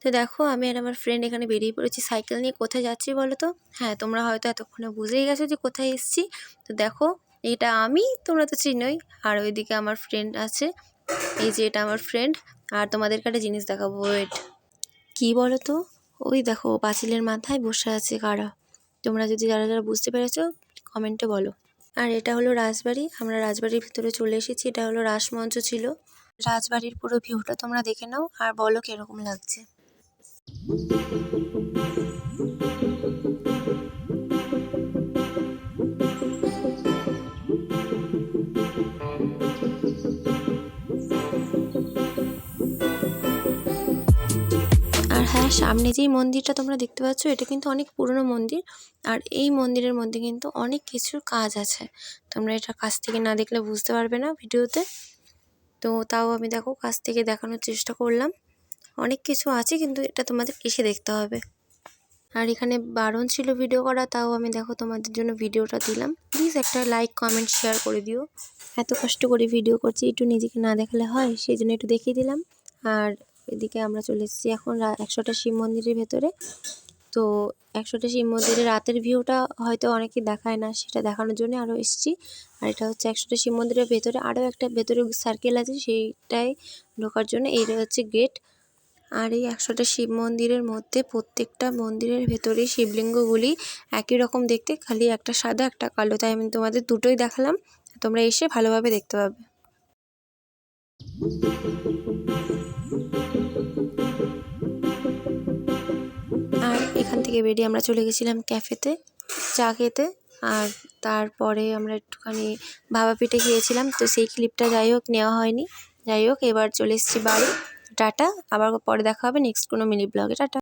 তো দেখো আমি আর আমার ফ্রেন্ড এখানে বেরিয়ে পড়েছি সাইকেল নিয়ে। কোথায় যাচ্ছি বলো তো? হ্যাঁ, তোমরা হয়তো এতক্ষণে বুঝেই গেছো যে কোথায় এসেছি। তো দেখো এটা আমি, তোমরা তো চিনোই। আর ওইদিকে আমার ফ্রেন্ড আছে, এই যে এটা আমার ফ্রেন্ড। আর তোমাদেরকে একটা জিনিস দেখাবো, ওয়েট। কি বলো তো? ওই দেখো পাঁচিলের মাথায় বসে আছে কারা। তোমরা যদি যারা যারা বুঝতে পেরেছো কমেন্টে বলো। আর এটা হলো রাজবাড়ি, আমরা রাজবাড়ির ভিতরে চলে এসেছি। এটা হলো রাসমঞ্চ ছিল। রাজবাড়ির পুরো ভিউটা তোমরা দেখে নাও আর বলো কিরকম লাগছে। আর হ্যাঁ, সামনে যেই মন্দিরটা তোমরা দেখতে পাচ্ছ এটা কিন্তু অনেক পুরনো মন্দির। আর এই মন্দিরের মধ্যে কিন্তু অনেক কিছুর কাজ আছে, তোমরা এটা কাছ থেকে না দেখলে বুঝতে পারবে না ভিডিওতে। তো তাও আমি দেখো কাছ থেকে দেখানোর চেষ্টা করলাম। অনেক কিছু আছে কিন্তু এটা তোমাদের এসে দেখতে হবে। আর এখানে বারণ ছিল ভিডিও করা, তাও আমি দেখো তোমাদের জন্য ভিডিওটা দিলাম। প্লিজ একটা লাইক কমেন্ট শেয়ার করে দিও। এত কষ্ট করে ভিডিও করছি, একটু নিজেকে না দেখালে হয়, সেই জন্য একটু দেখিয়ে দিলাম। আর এদিকে আমরা চলে এসেছি এখন 100টা শিব মন্দিরের ভেতরে। তো 100টা শিব মন্দিরের রাতের ভিউটা হয়তো অনেকে দেখায় না, সেটা দেখানোর জন্য আরও এসেছি। আর এটা হচ্ছে 100টা শিব মন্দিরের ভেতরে আরও একটা ভেতরে সার্কেল আছে, সেইটাই ঢোকার জন্য এইটা হচ্ছে গেট। আর এই 100টা শিব মন্দিরের মধ্যে প্রত্যেকটা মন্দিরের ভেতরে শিবলিঙ্গগুলি একই রকম দেখতে, খালি একটা সাদা একটা কালো। তাই আমি তোমাদের দুটোই দেখালাম, তোমরা এসে ভালোভাবে দেখতে পাবে। আর এখান থেকে বেরিয়ে আমরা চলে গেছিলাম ক্যাফেতে চা খেতে। আর তারপরে আমরা একটুখানি ভাপা পিঠে খেয়েছিলাম, তো সেই ক্লিপটা যাই হোক নেওয়া হয়নি। যাই হোক, এবার চলে এসেছি বাড়ি। টাটা, আবার পরে দেখা হবে নেক্সট কোনো মিনি ব্লগে। টাটা।